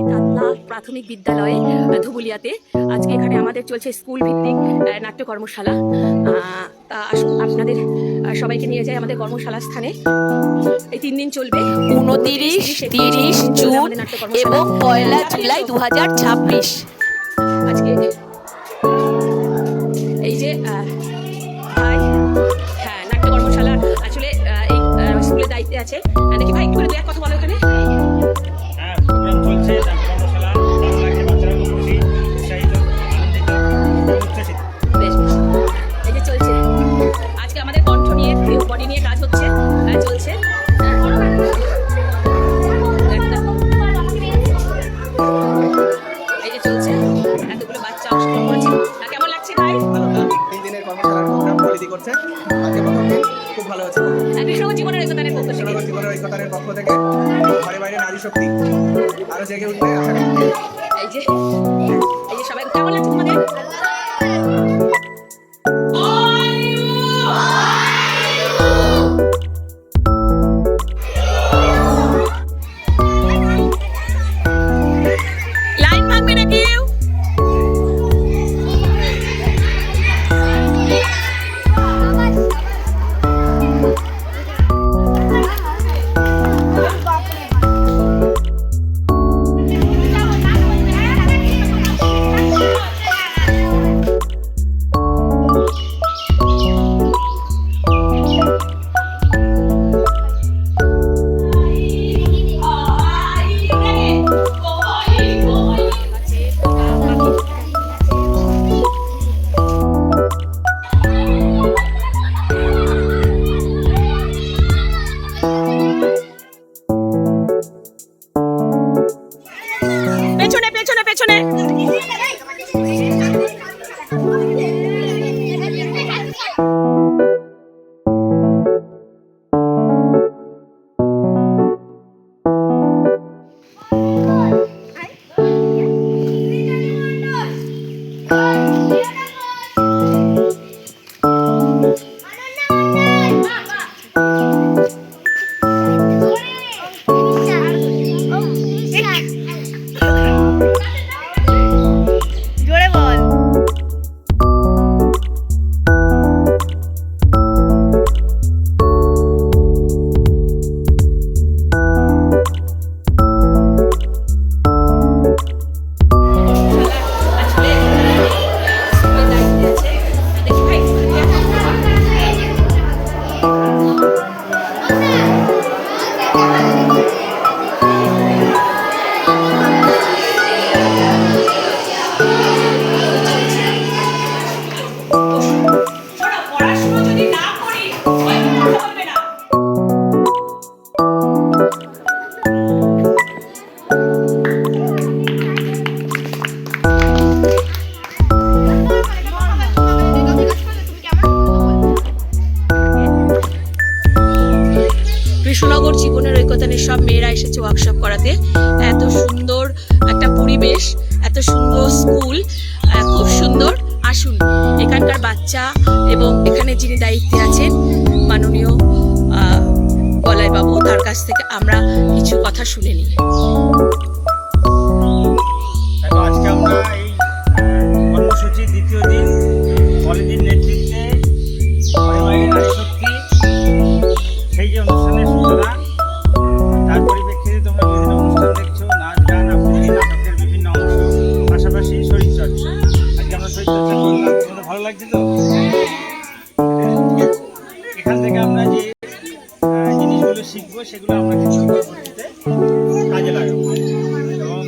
তাতলা প্রাথমিক বিদ্যালয়ে ধুবুলিয়াতে আজকে এখানে আমাদের চলছে স্কুল ভিত্তিক নাট্য কর্মশালা। তা আসুন আপনাদের সবাইকে নিয়ে যাই আমাদের কর্মশালা স্থানে। এই 3 দিন চলবে, 29, 30 জুন এবং 1 জুলাই 2026। আজকে এই যে ভাই, হ্যাঁ, নাট্য কর্মশালা আসলে এই স্কুলের দায়িত্বে আছে নাকি ভাই? একটু করে 2 কথা বলো এখানে। এই যে চলছে আজকে আমাদের কণ্ঠ নিয়ে, বডি নিয়ে কাজ হচ্ছে, চলছে। এই যে চলছে, এতগুলো বাচ্চা অংশগ্রহণ করেছে। কেমন লাগছে ভাই? 3 দিনের কর্মশালার প্রোগ্রাম তৈরি করছে। আজকে প্রথম দিন খুব ভালো হয়েছে। কৃষ্ণনগর জীবনের ঐক্যতানের পক্ষ থেকে, কৃষ্ণনগর জীবনের ঐক্যতানের পক্ষ থেকে ঘরে বাইরে নারী শক্তি আরো জেগে উঠবে আশা করি। এই যে সবাই কেমন লাগছে তোমাদের? লাইন ভাঙবে না কেউ? পেছনে পেছনে পেছনে। কৃষ্ণনগর জীবনের ঐক্যতানের সব মেয়েরা এসেছে ওয়ার্কশপ করাতে। এত সুন্দর একটা পরিবেশ, এত সুন্দর স্কুল, খুব সুন্দর। আসুন এখানকার বাচ্চা এবং এখানে যিনি দায়িত্বে আছেন মাননীয় বলাই বাবু, তার কাছ থেকে আমরা কিছু কথা শুনে নিই। আজকে আমরা এই কর্মসূচির দ্বিতীয় দিন কলেজের নেতৃত্বে ঘরে বাইরে নারী শক্তি, সেই যে অনুষ্ঠানের সূচনা, তার পরিপ্রেক্ষিতে তোমরা বিভিন্ন অনুষ্ঠান দেখছো, নাচ গান, আবৃত্তি, নাটকের বিভিন্ন অংশ, পাশাপাশি শরীরচর্চা। আজকে আমরা শরীরচর্চা করলাম, তোমাদের ভালো লাগছে তো? এখান থেকে আমরা যে জিনিসগুলো শিখবো সেগুলো আমরা কিছু পরবর্তীতে কাজে লাগাবো এবং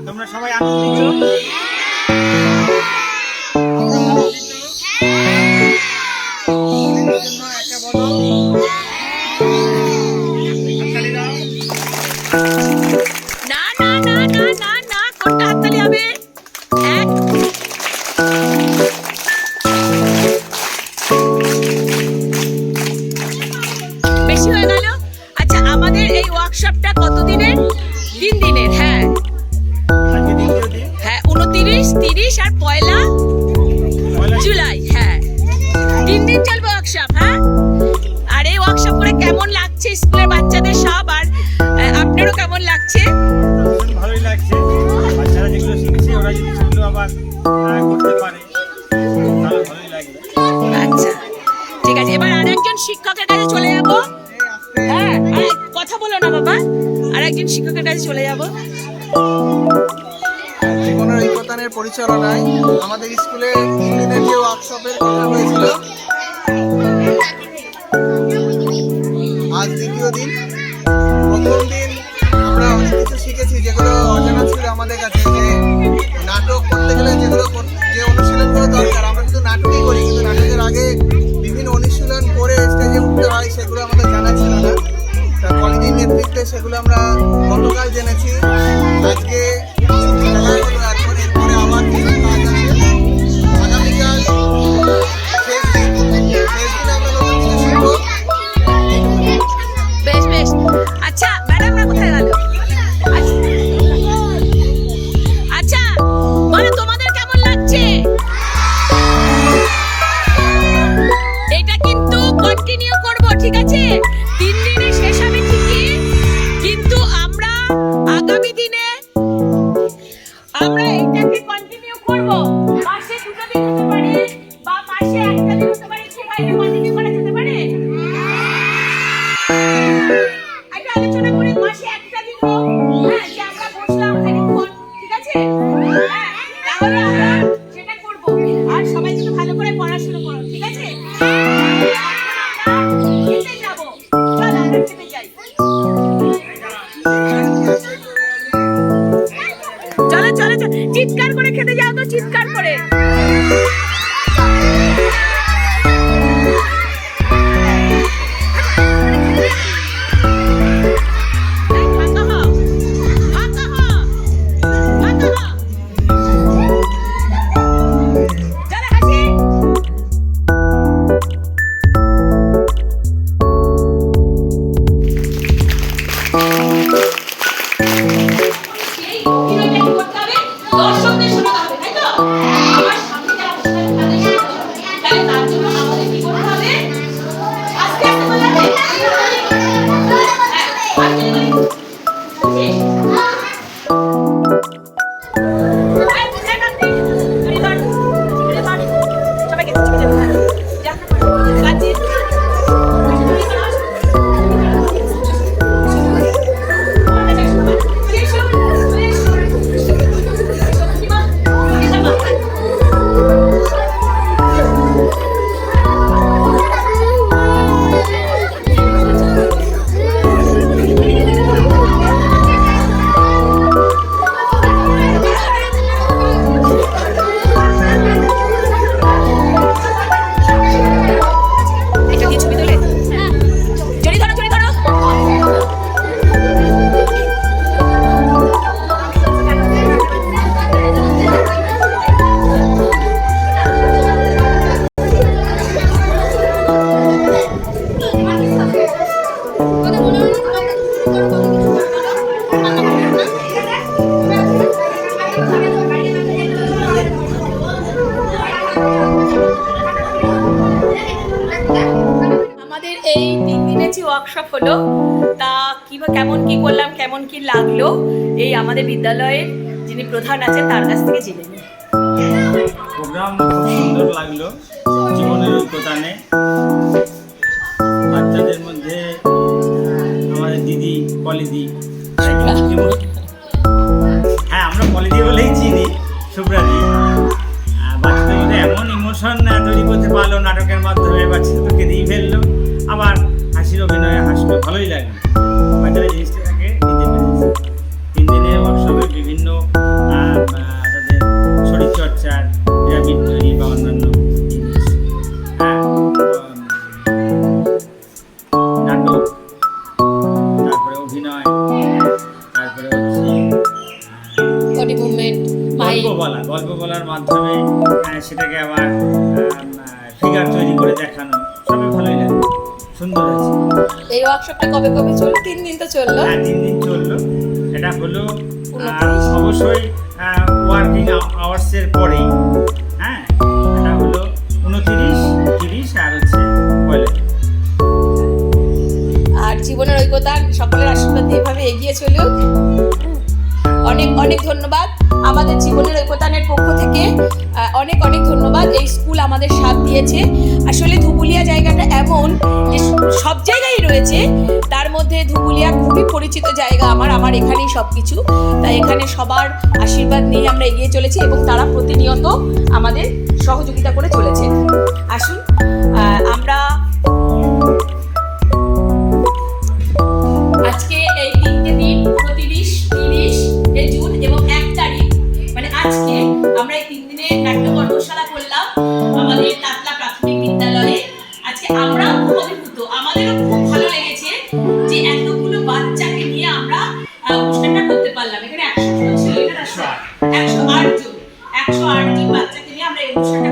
তোমরা সবাই আনন্দিত। না না না না না না, কোনটা হাততালি হবে? এক, বেশি হয়ে গেল। আচ্ছা, আমাদের এই ওয়ার্কশপটা কত দিনের? 3 দিনের। হ্যাঁ হ্যাঁ, 29, 30 আর 1 জুলাই। হ্যাঁ, 3 দিন চলবে ওয়ার্কশপ। হ্যাঁ, আর এই ওয়ার্কশপ করে কেমন লাগছে স্কুলের বাচ্চাদের সব, আর আপনারও কেমন লাগছে? ভালোই লাগছে। শিক্ষকের কাছে চলে যাব। হ্যাঁ, আর কথা বলো না বাবা, আর একজন শিক্ষকের কাছে চলে যাব। জীবনের ঐক্যতানের পরিচালনায় আমাদের স্কুলে 3 দিনের যে ওয়ার্কশপের কথা হয়েছিল, আজ দ্বিতীয় দিন। প্রথম দিন আমরা অনেক কিছু শিখেছি যেগুলো অজানা ছিল আমাদের কাছে, যে নাটক করতে গেলে যেগুলো যে অনুশীলনগুলো দরকার, আমরা কিন্তু নাটকই করি, কিন্তু নাটকের আগে বিভিন্ন অনুশীলন করে স্টেজে উঠতে হয়, সেগুলো আমাদের জানা ছিল না। তা কলেজের নেতৃত্বে সেগুলো আমরা গতকাল জেনেছি। আজকে খেলা হলো, এখন এরপরে আবার কিছু কাজ আছে। আগামীকাল শেষ দিনে আমরা নতুন কিছু শিখবো। বেশ বেশ। আচ্ছা ম্যাডামরা কোথায় গেল? আচ্ছা বলো, তোমাদের কেমন লাগছে? এটা কিন্তু কন্টিনিউ করব, ঠিক আছে? 3 দিনে শেষ হবে ঠিকই, কিন্তু আমরা আগামী দিনে আমরা এটাকে কন্টিনিউ করব। মাসে 2টা দিন হতে পারে বা মাসে 1টা দিন হতে পারে, ঠিক আছে? কন্টিনিউ করা যেতে পারে। একটা আলোচনা করে মাসে 1টা দিন হোক, হ্যাঁ, যে আমরা বসলাম খানিকক্ষণ, ঠিক আছে? হ্যাঁ, তাহলে আমরা সেটা করব। আর সবাই কিন্তু ভালো করে পড়াশোনা করো, ঠিক আছে? এখন আমরা খেতে যাব। চল আমরা খেতে যাই। চলো চলো চলো, চিৎকার করে খেতে যাও তো, চিৎকার করে। দর্শকদের শোনাতে হবে, তাই তো? আমার সামনে যারা বসে আছে তাদের শোনাতে হবে। তাহলে তার জন্য আমাদের কি করতে হবে? আস্তে আস্তে বলতে হবে। হ্যাঁ, আস্তে বলি। সবাইকে যা কাজে আমাদের এই 3 দিনের যে ওয়ার্কশপ হলো, তা কেমন কি করলাম, কেমন কি লাগলো, এই আমাদের বিদ্যালয়ের যিনি প্রধান আছেন তার কাছ থেকে জেনে নিই। প্রোগ্রাম খুব সুন্দর লাগলো। জীবনের ঐক্যতানে বাচ্চাদের মধ্যে আমাদের দিদি পলিদি, হ্যাঁ আমরা পলিদি বলেই চিনি, শুভ্রাদি, বাচ্চাদের মধ্যে এমন ইমোশন তৈরি করতে পারলো নাটকের মাধ্যমে। বাচ্চাদের তো কেঁদেই ফেললো, আবার হাসির অভিনয়ে হাসলো, ভালোই লাগলো। বাচ্চারা জিনিসটাকে নিতে পেরেছে। 3 দিনের ওয়ার্কশপে বিভিন্ন তাদের শরীরচর্চার, পিরামিড তৈরি বা অন্যান্য জিনিস, নাটক, তারপরে অভিনয়, তারপরে হচ্ছে বডি মুভমেন্ট, গল্প বলার মাধ্যমে সেটাকে আবার ফিগার তৈরি করে দেখানো, সবই ভালোই লাগে, সুন্দর হয়েছে। এই ওয়ার্কশপটা কবে কবে চললো? 3 দিন তো চললো। হ্যাঁ 3 দিন চললো। এটা হলো অবশ্যই ওয়ার্কিং আওয়ার্সের পরেই। হ্যাঁ, এটা হলো 29, 30 আর হচ্ছে 1 আর জীবনের ঐক্যতা সকলের আশীর্বাদ এভাবে এগিয়ে চলুক। অনেক অনেক ধন্যবাদ। আমাদের জীবনের ঐকতানের পক্ষ থেকে অনেক অনেক ধন্যবাদ। এই স্কুল আমাদের সাথ দিয়েছে। আসলে ধুবুলিয়া জায়গাটা এমন যে সব জায়গায় রয়েছে, তার মধ্যে ধুবুলিয়া খুবই পরিচিত জায়গা আমার এখানেই সব কিছু। তাই এখানে সবার আশীর্বাদ নিয়ে আমরা এগিয়ে চলেছি এবং তারা প্রতিনিয়ত আমাদের সহযোগিতা করে চলেছে। আসুন আমরা আজকে এই 3টে দিন 29, 30 জুন এবং 1 তারিখ, মানে আজকে আমরা এই 3 দিনে নাট্য কর্মশালা করলাম আমাদের তাতলা প্রাথমিক বিদ্যালয়ে। আজকে আমরা খুব অভিভূত, আমাদেরও খুব ভালো লেগেছে যে এতগুলো বাচ্চাকে নিয়ে আমরা অনুষ্ঠানটা করতে পারলাম। এখানে 100 জন ছিল, 108 জন বাচ্চাকে নিয়ে আমরা এই অনুষ্ঠানটা